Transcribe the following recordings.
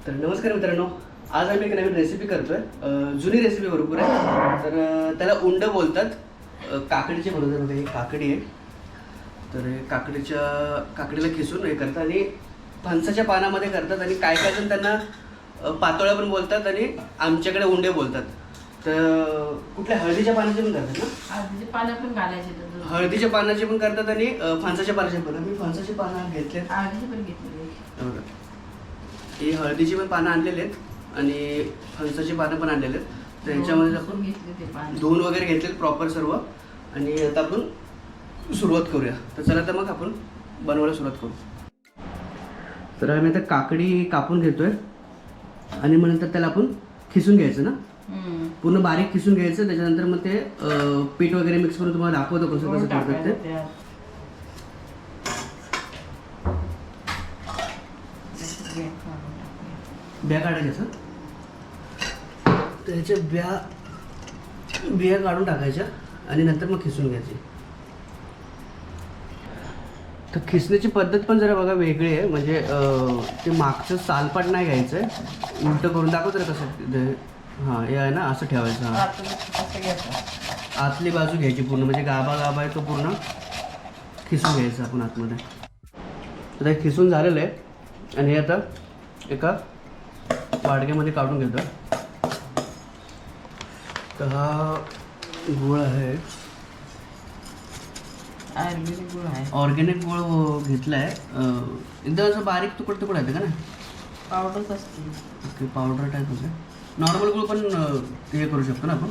तर नमस्कार मित्रांनो, आज आम्ही एक नवीन रेसिपी करतोय. जुनी रेसिपी भरपूर आहे. तर त्याला उंड बोलतात. काकडीचे बनवतात. बघा ही काकडी आहे. तर हे काकडीला खिसून हे करतात आणि फणसाच्या पानामध्ये करतात आणि काय काय जण त्यांना पातोळ्या पण बोलतात आणि आमच्याकडे उंडे बोलतात. तर कुठल्या हळदीच्या पानाचे पण करतात ना? हळदीचे पानं पण घालायचे. हळदीच्या पानाचे पण करतात आणि फणसाच्या पानाचे पण. मी फणसाचे पानं घेतले. हळदीचे पण घेतलेले. ही हळदीची पण पानं आणलेली आहेत आणि फणसाची पानं पण आणलेली आहेत. तर ह्याच्यामध्ये आपण घेतले ते पानं धुवून वगैरे घेतलेत प्रॉपर सर्व. आणि आता आपण सुरुवात करूया. तर चला तर मग आपण बनवायला सुरुवात करू. तर आम्ही आता काकडी कापून घेतोय आणि मग नंतर त्याला आपण खिसून घ्यायचं ना, पूर्ण बारीक खिसून घ्यायचं. त्याच्यानंतर मग ते पीठ वगैरे मिक्स करून तुम्हाला दाखवतो कसं कसं करतात ते. बिया काढायच्या. तर ह्याच्या बिया काढून टाकायच्या आणि नंतर मग खिसून घ्यायची. तर खिसण्याची पद्धत पण जरा बघा वेगळी आहे. म्हणजे ते मागचं सालपाट नाही घ्यायचं आहे, उलटं करून दाखवतं ना कसं. हां हे आहे ना, असं ठेवायचं. आतली बाजू घ्यायची पूर्ण, म्हणजे गाभा आहे तो पूर्ण खिसून घ्यायचा आपण आतमध्ये. तर हे खिसून झालेलं आहे आणि हे आता एका वाडग्यामध्ये काढून घेतो. तर हा गुळ आहे, आयुर्वेदिक गुळ आहे. ऑर्गॅनिक गुळ घेतला आहे. एकदम असं बारीक तुकडं येतं का ना? पावडरच असते. ओके, पावडर टाईप होते. नॉर्मल गुळ पण हे करू शकतो ना आपण.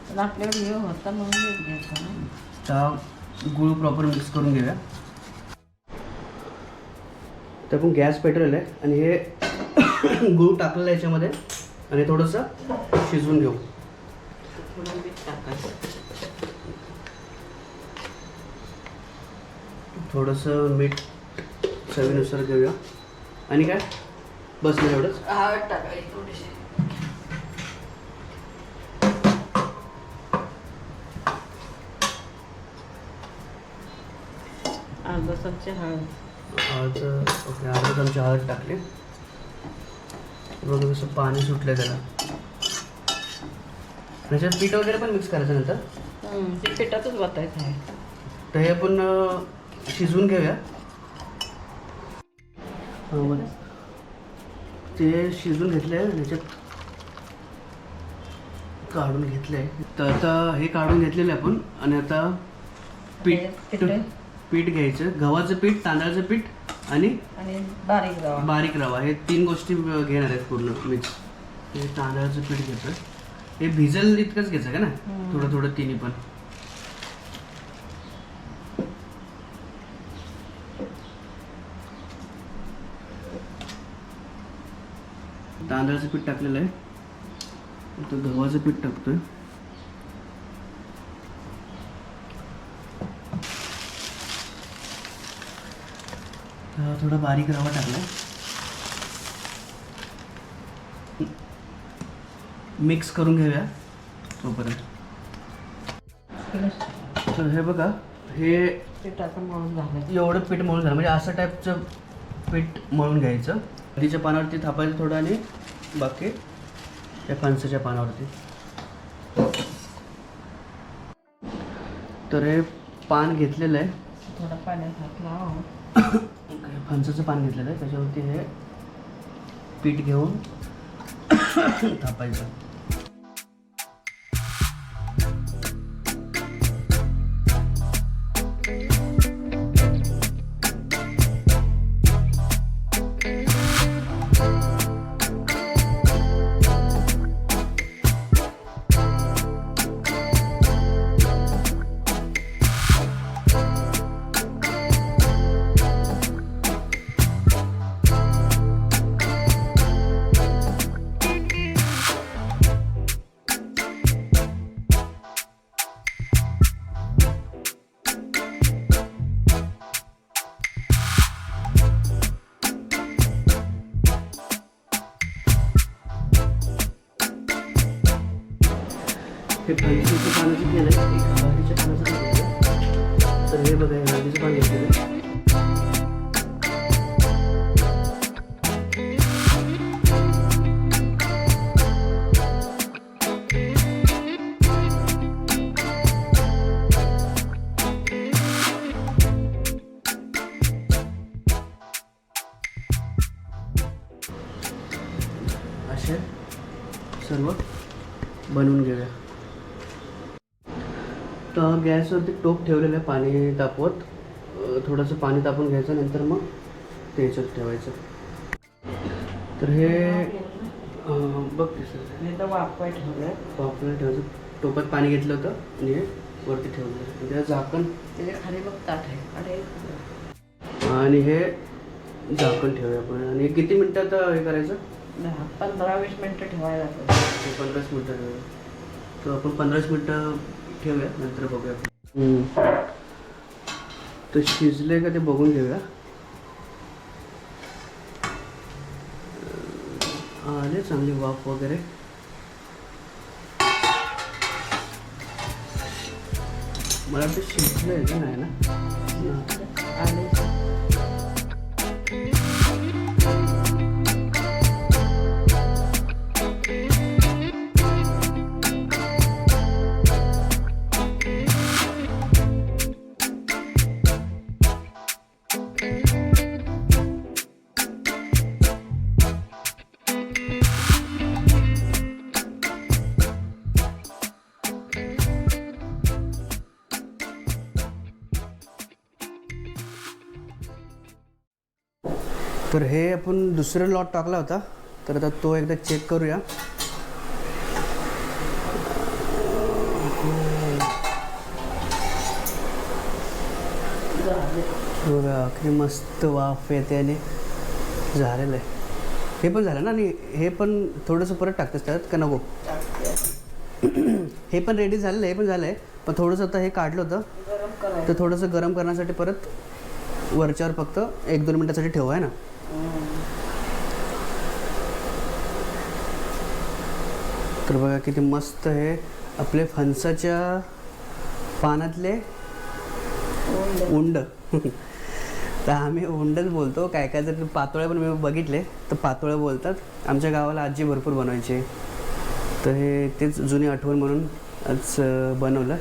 पण आपल्याकडे हे होता म्हणून घ्यायचा ना. तर गुळ प्रॉपर मिक्स करून घेऊया. तर आपण गॅस पेटवलेला आहे आणि हे गुळ टाकलेलं आहे याच्यामध्ये आणि थोडंसं शिजवून घेऊ. थोडं मीठ टाकायचं. थोडंसं मीठ चवीनुसार घेऊया. आणि काय बस नाही एवढंच. हळद टाकायची थोडीशी. अर्धा चमचा हळद. ओके, अर्धा चमचा हळद टाकली. बघा कसं पाणी सुटलं त्याला. त्याच्यात पीठ वगैरे पण मिक्स करायचं नंतर. ते पिठातच वाटायचं आहे. तर हे आपण शिजवून घेऊया. ते शिजवून घेतलं आहे, ह्याच्यात काढून घेतलं आहे. तर आता हे काढून घेतलेलं आहे आपण. आणि आता पीठ घ्यायचं. गव्हाचं पीठ, तांदळाचं पीठ आणि बारीक रवा, हे 3 गोष्टी घेणार आहेत पूर्ण मिक्स. हे तांदळाचं पीठ घेतोय. हे भिजल इतकंच घ्यायचं का ना, थोडं थोडं तिन्ही पण. तांदळाचं पीठ टाकलेलं आहे. आता गव्हाचं पीठ टाकतोय. थोडा बारीक रवा टाकलाय. मिक्स करून घेऊया तोपर्यंत. तर हे बघा, हे पिठाचं मळून झालं. एवढं पीठ मळून झालं. म्हणजे असं टाईपचं पीठ मळून घ्यायचं. हळदीच्या पानावरती थापायचं थोडं आणि बाकी या फणसाच्या पानावरती. तर हे पान घेतलेलं आहे. थोडा पाण्यात घातला. फणसाचं पान घेतलेलं आहे, त्याच्यावरती हे पीठ घेऊन थापायचं. हे फणसाचं पानाचं केलं आहे, एक हळदीच्या पानाचं केलं. तर हे बघा, हे हळदीचं पान घेतलेलं. हे सर्व बनवून घेऊया. तर गॅसवरती टोप ठेवलेलं आहे पाणी तापवत. थोडंसं पाणी तापून घ्यायचं, नंतर मग ते याच्यात ठेवायचं. तर हे बघ मी तर वाफवाय ठेवलं. वाफवायला ठेवायचं. टोपात पाणी घेतलं होतं आणि हे वरती ठेवलं. त्याचं झाकण ते खाली बघ ताट आहे. अरे आणि हे झाकण ठेवूया आपण. आणि किती मिनटात हे करायचं? 10-15-20 मिनटं ठेवायला लागतं. 15 मिनटं ठेवूया. तर आपण 15 मिनटं ठेवूया, नंतर बघूया. तर शिजले का ते बघून घेऊया. आले चांगली वाफ वगैरे. मला वाटतं शिजलं आहे का नाही ना. आणि तर हे आपण दुसरा लॉट टाकला होता, तर आता तो एकदा चेक करूया. बघा किती मस्त वाफ येते आणि झालेलं आहे. हे पण झालं ना. आणि हे पण थोडंसं परत टाकतेस त्यात का नको? हे पण रेडी झालेलं आहे, हे पण झालं आहे. पण थोडंसं आता हे काढलं होतं, गरम करायचं. तर थोडंसं गरम करण्यासाठी परत वरच्यावर फक्त 1-2 मिनटासाठी ठेवा आहे ना. तर बघा किती मस्त हे आपले फणसाच्या पानातले उंड. तर आम्ही उंडच बोलतो. काय काय जर पातोळ्या पण मी बघितले तर पातोळ्या बोलतात. आमच्या गावाला आजी भरपूर बनवायची. तर हे तेच जुनी आठवण म्हणून आज बनवलं.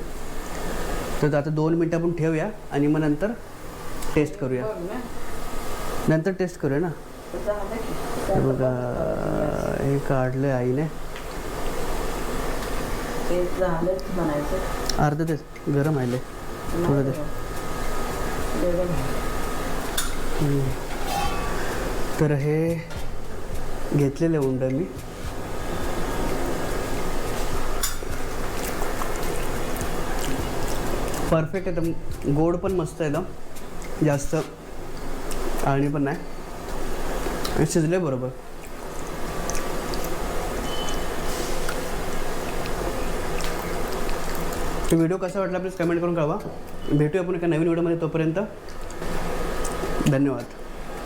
तर आता 2 मिनटं आपण ठेवूया आणि मग नंतर टेस्ट करूया. नंतर टेस्ट करूया ना. हे बघा हे काढलं आईने. ते झालंच म्हणायचं. अर्ध तेच गरम आहे थोडं ते. तर हे घेतलेले उंड मी. परफेक्ट एकदम. गोड पण मस्त एकदम, जास्त आळणी पण नाही, आणि शिजले बरोबर. तो व्हिडिओ कसा वाटला प्लीज कमेंट करून कळवा. भेटूया आपण एका नवीन व्हिडिओमध्ये. तोपर्यंत धन्यवाद.